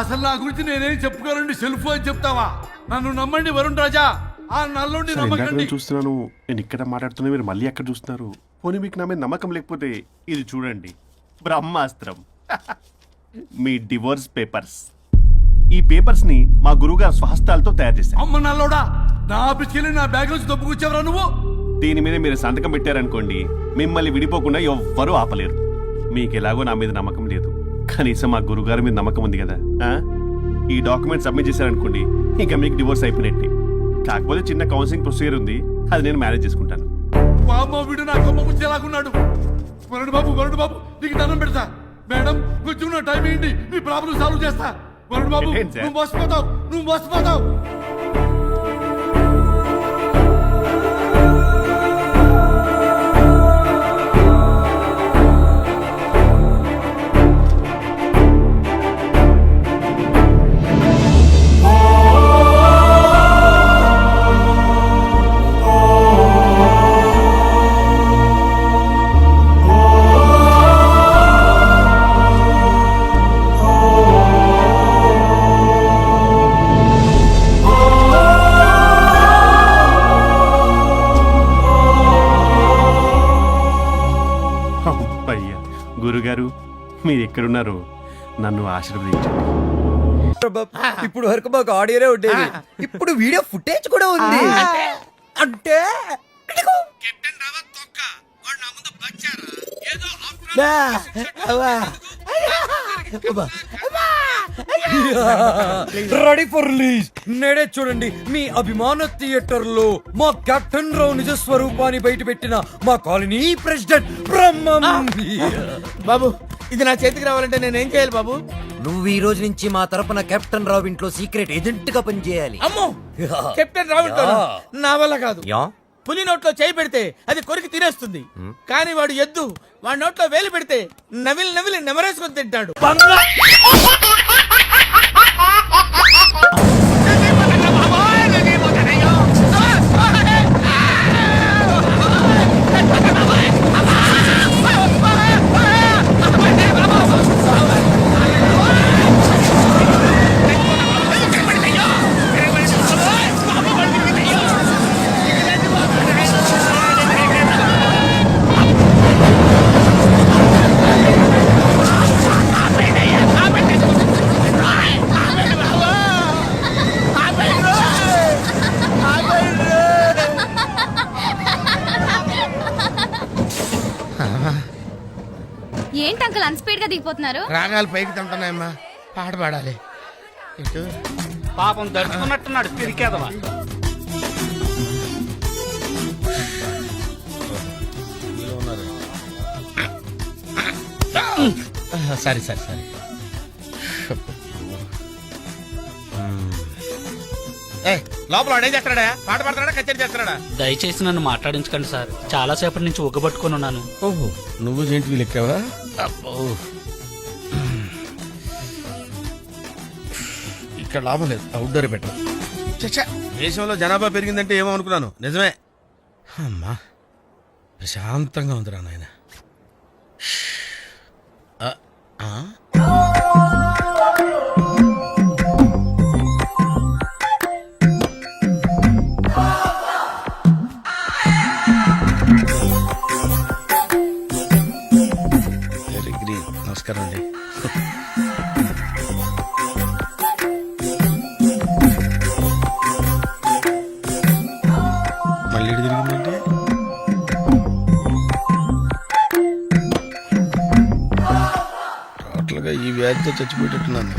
అసలు నా గురించి నేనేం చెప్పుకోనండి సెల్ఫ్ అని చెప్తావా? నన్ను నమ్మండి వరుణ్ రాజా, ఆ నల్లుండి సార్, ఇందాక నమ్మకండి. నేను చూస్తున్నాను, నేను ఇక్కడ మాట్లాడుతున్నా, మీరు మళ్ళీ ఎక్కడ చూస్తున్నారు? పోనీ మీకు నా మీద నమ్మకం లేకపోతే ఇది చూడండి, బ్రహ్మాస్త్రం. మీ డివోర్స్ పేపర్స్. ఈ పేపర్స్ ని మా గురువుగారు స్వహస్తాలతో తయారు చేశారు. అమ్మ నల్లోడా, నా ఆఫీస్కి వెళ్ళి నా బ్యాగ్ నుంచి దొప్పుకొచ్చావరా నువ్వు? దీని మీద మీరు సంతకం పెట్టారనుకోండి, మిమ్మల్ని విడిపోకుండా ఎవ్వరూ ఆపలేరు. మీకు ఎలాగో నా మీద నమ్మకం లేదు, కనీసం మా గురుగారి మీద నమ్మకం ఉంది కదా. ఈ డాక్యుమెంట్ సబ్మిట్ చేశారనుకోండి, ఇంకా మీకు డివోర్స్ అయిపోయినట్టే. కాకపోతే చిన్న కౌన్సిలింగ్ ప్రొసీజర్ ఉంది, అది నేను మేనేజ్ చేసుకుంటాను. వామ్మో, వీడు నా కొమ్మ ముచ్చేలాగున్నాడు. వరుణ్ బాబు నీకు దండం పెడతా. మేడం కొంచెం నా టైం ఏంటి, నీ ప్రాబ్లం సాల్వ్ చేస్తా. వరుణ్ బాబు ఏంటి సార్? నువ్వు మోసపోతావు. అయ్యా గురుగారు, మీరు ఎక్కడున్నారో నన్ను ఆశీర్వదించండి. ఇప్పుడు వరకు మాకు ఆడియోనే ఉండేది, ఇప్పుడు వీడియో ఫుటేజ్ కూడా ఉంది. అంటే రెడీ ఫర్ రిలీజ్. నేడే చూడండి మీ అభిమాన థియేటర్ లో మా కెప్టెన్ రావు నిజ స్వరూపాన్ని బయట పెట్టిన మా కాలనీ ప్రెసిడెంట్ బ్రహ్మం. బాబు ఇది నా చేతికి రావాలంటే నేనేం చేయాలి బాబు? నువ్వు ఈ రోజు నుంచి మా తరపున కెప్టెన్ రావు ఇంట్లో సీక్రెట్ ఏజెంట్ గా పనిచేయాలి. అమ్మో, కెప్టెన్ రావు ఇంట్లోనా? నా వల్ల కాదు. యా పులి నోట్లో చేయి పెడితే అది కొరికి తినేస్తుంది, కానీ వాడు ఎద్దు, వాడి నోట్లో వేలు పెడితే నవిలి నెమరేసుకొని తింటాడు. ఏంటి అంకుల్ అన్స్పీడ్ గా దిగిపోతున్నారు? రాగాలు పైకి తంటున్నాయమ్మా, పాట పాడాలి. పాపం దడుచుకున్నట్టున్నాడు తిరిగేదవా. సరే లోపల వాడేం చేస్తాడా? పాట పాడతాడా, కచేరీ చేస్తాడా? దయచేసి నన్ను మాట్లాడించకండి సార్, చాలా సేపటి నుంచి ఉగ్గబట్టుకొని ఉన్నాను. ఓహో, నువ్వు జేంటివి లెక్కావా? అబ్బో, ఇక్కడ లాభం లేదు, అవుట్డోర్ బెటర్. చచ్చా, దేశంలో జనాభా పెరిగిందంటే ఏమో అనుకున్నాను, నిజమే. అమ్మా ప్రశాంతంగా ఉందిరా నాయన. నమస్కారం అండి. మళ్ళీ తిరిగిందంటే టోటల్గా ఈ వ్యాధితో చచ్చిపోయేటట్టున్నాను.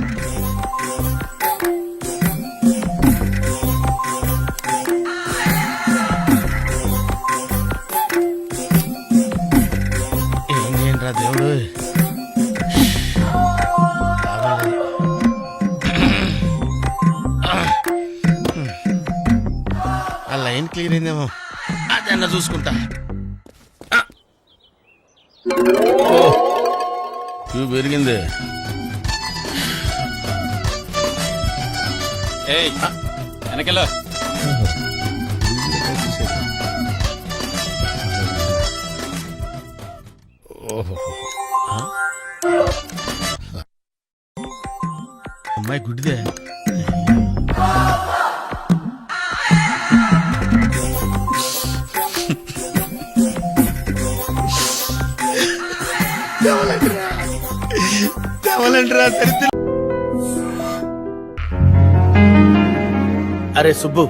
ఏం చేయండి రా దేవుడు. ఆ లైన్ క్లియర్ అయిందేమో, అదన్నా చూసుకుంటా. క్యూ పెరిగింది. వెనకెళ్ళ ఓహో, అమ్మాయి గుడ్డిదే. అరే సుబ్బు,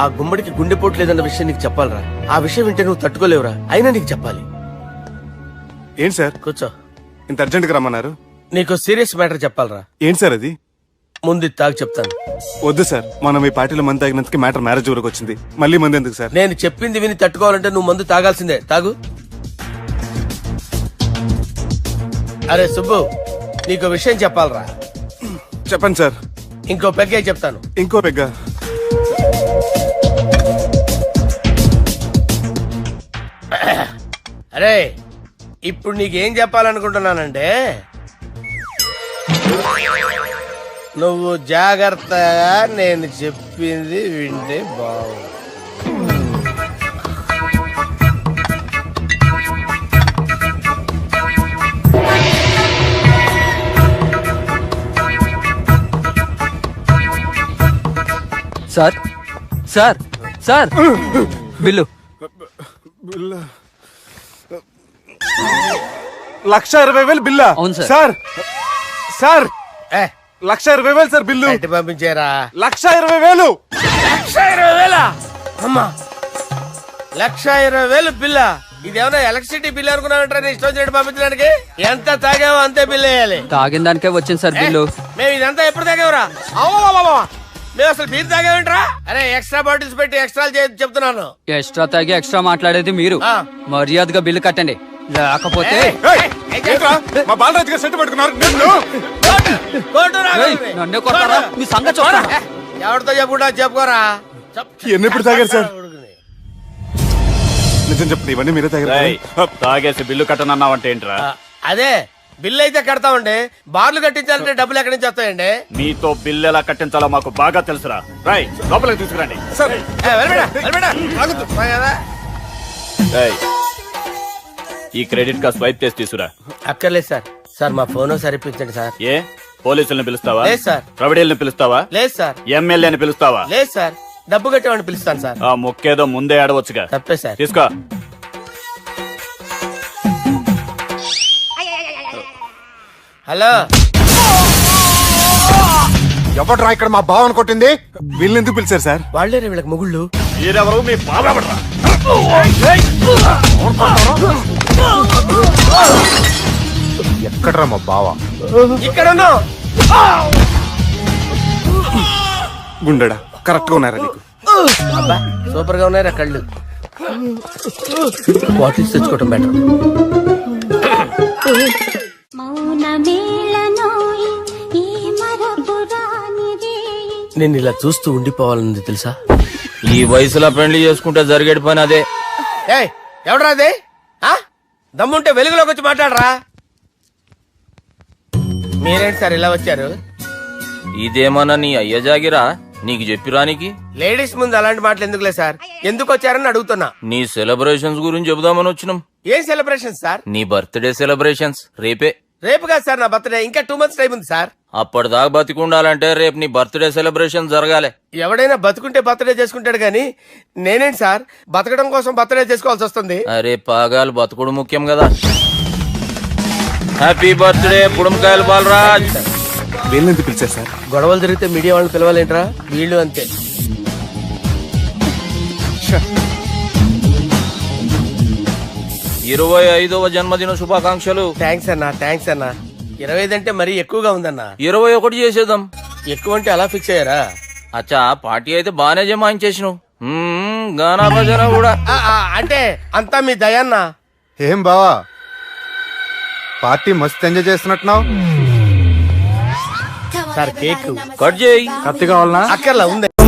ఆ గుమ్మడికి గుండెపోటు లేదన్న విషయం నీకు చెప్పాలరా. ఆ విషయం వింటే నువ్వు తట్టుకోలేవురా, అయినా నీకు చెప్పాలి. ఏంటి సార్ కూర్చో. ఇంత అర్జెంట్గా రమ్మన్నారు? నీకు సీరియస్ మ్యాటర్ చెప్పాలరా. ఏంటి సార్ అది? ముందు ఇది తాగు చెప్తాను. వద్దు సార్, మనం ఈ పార్టీలో మంది తాగినందుకు మ్యాటర్ మ్యారేజ్ వరకు వచ్చింది. మళ్ళీ మంది ఎందుకు సార్? నేను చెప్పింది విని తట్టుకోవాలంటే నువ్వు మందు తాగాల్సిందే. తాగు. అరే సుబ్బు, నీకు విషయం చెప్పాలరా. చెప్పండి సార్. ఇంకో పెగ్గే చెప్తాను. ఇంకో పెగ్గ? అరే ఇప్పుడు నీకేం చెప్పాలనుకుంటున్నానంటే, నువ్వు జాగ్రత్తగా నేను చెప్పింది వింటే బాగుంది. Sir sir sir, bill. 1,20,000 బిల్లా? అవును sir. Sir sir, 1,20,000 sir bill. పంపించారా? 1,20,000. 1,20,000? అమ్మా, 1,20,000 బిల్లా? ఇదేమన్నా ఎలక్ట్రిసిటీ బిల్ అనుకున్నామంటారా? నీ ఇష్టం వచ్చినట్టు పంపించడానికి. ఎంత తాగావో అంతే బిల్లు వేయాలి. తాగిన దానికే వచ్చింది సార్ బిల్లు. మేము ఇదంతా ఎప్పుడు తాగేవరా? మేము అసలు బీర్ తాగేమంటారా? అరే ఎక్స్ట్రా బాటిల్స్ పెట్టి ఎక్స్ట్రా చెప్తున్నాను. ఎక్స్ట్రా తాగి ఎక్స్ట్రా మాట్లాడేది మీరు. మర్యాదగా బిల్లు కట్టండి, లేకపోతే మా బాలరాజు గారు సెట్ పట్టుకున్నారు. నన్నే కొడతారా? మీ సంగతి చూడరా? ఎవరితో చెప్పుకుంటా చెప్పుకోరా. ఎన్ని ఎప్పుడు తాగారు సార్? నిజం చెప్పండి, ఇవన్నీ మీరే తాగారు? తాగేసి బిల్లు కట్టనన్నావంటే ఏంట్రా? అదే బిల్లు అయితే కడతామండి, బార్లు కట్టించాలంటే డబ్బులు ఎక్కడి నుంచి వస్తాయండి? మీతో బిల్లు ఎలా కట్టించాలో మాకు బాగా తెలుసురా. రై లోపలికి తీసుకురండి. ఈ క్రెడిట్ కార్డ్ స్వైప్ చేసి తీసుకురా. అక్కర్లేదు సార్. సార్ మా ఫోన్ సరిపించండి సార్. ఏ పోలీసుల్ని పిలుస్తావా? లేదు సార్. ప్రొవిడీల్ని పిలుస్తావా? లేదు సార్. ఎమ్మెల్యేని పిలుస్తావా? లేదు సార్. డబ్బు కట్టేవాడిని పిలుస్తాను సార్. ఆ మొక్కేదో ముందే ఆడవచ్చుగా. తప్పే సార్. తీసుకో. హలో, ఎవడ్రా ఇక్కడ మా బావని కొట్టింది? వీళ్ళని ఎందుకు పిలిచారు సార్? వాళ్ళే వీళ్ళకి మొగుళ్ళు. మీరెవరు? మీ బాబా? ఎక్కడ్రా మా బావ? ఇక్కడ గుండెడా కరెక్ట్ గా ఉన్నారా నీకు? సూపర్ గా ఉన్నారా కళ్ళు? బాటిల్స్ తెచ్చుకోవటం బెటర్. నేను ఇలా చూస్తూ ఉండిపోవాలని తెలుసా? ఈ వయసులో పెళ్లి చేసుకుంటే జరిగేటి పని అదే. ఎవడరా అదే? దమ్ముంటే వెలుగులోకి వచ్చి మాట్లాడరా. మీరేంటి సార్ ఇలా వచ్చారు? ఇదేమన్నా నీ అయ్య జాగిరా నీకు చెప్పిరానికి? లేడీస్ ముందు అలాంటి మాటలు ఎందుకులే సార్, ఎందుకు వచ్చారని అడుగుతున్నా. నీ సెలబ్రేషన్స్ గురించి చెబుదామని వచ్చినాం. ఏం సెలబ్రేషన్ సార్? నీ బర్త్డే సెలబ్రేషన్స్ రేపే. రేపు కాదు సార్ నా బర్త్డే, ఇంకా 2 months టైం ఉంది సార్. అప్పటిదాకా బతికుండాలంటే రేపు నీ బర్త్డే సెలబ్రేషన్ జరగాలి. ఎవడైనా బతుకుంటే బర్త్డే చేసుకుంటాడు గానీ నేనేంటి సార్ బతకడం కోసం బర్త్డే చేసుకోవాల్సి వస్తుంది? అరే పాగాలు బతుకుడు ముఖ్యం కదా. హ్యాపీ బర్త్డే పుడుమకాయలు బాలరాజ్. వీళ్ళని ఎందుకు పిలిచారు సార్? గొడవలు జరిగితే మీడియా వాళ్ళని పిలవాలేంట్రా? వీళ్ళు అంతే. 25వ జన్మదిన శుభాకాంక్షలు. థ్యాంక్స్ అన్నా, థ్యాంక్స్ అన్నా. 25 అంటే మరీ ఎక్కువగా ఉందన్నా. 21 చేసేద్దాం. ఎక్కువ అంటే అలా ఫిక్స్ అయ్యారా? అచ్చా పార్టీ అయితే బానే జమాయించేసినావు. గానా భజన కూడా అంటే అంతా మీ దయన్నా. ఏం బావా పార్టీ మస్తు ఎంజాయ్ చేస్తున్నట్టున్నావు. సార్ కేక్ కట్ చేయి. కత్తి కావాలనా? అక్కర్లా ఉంది.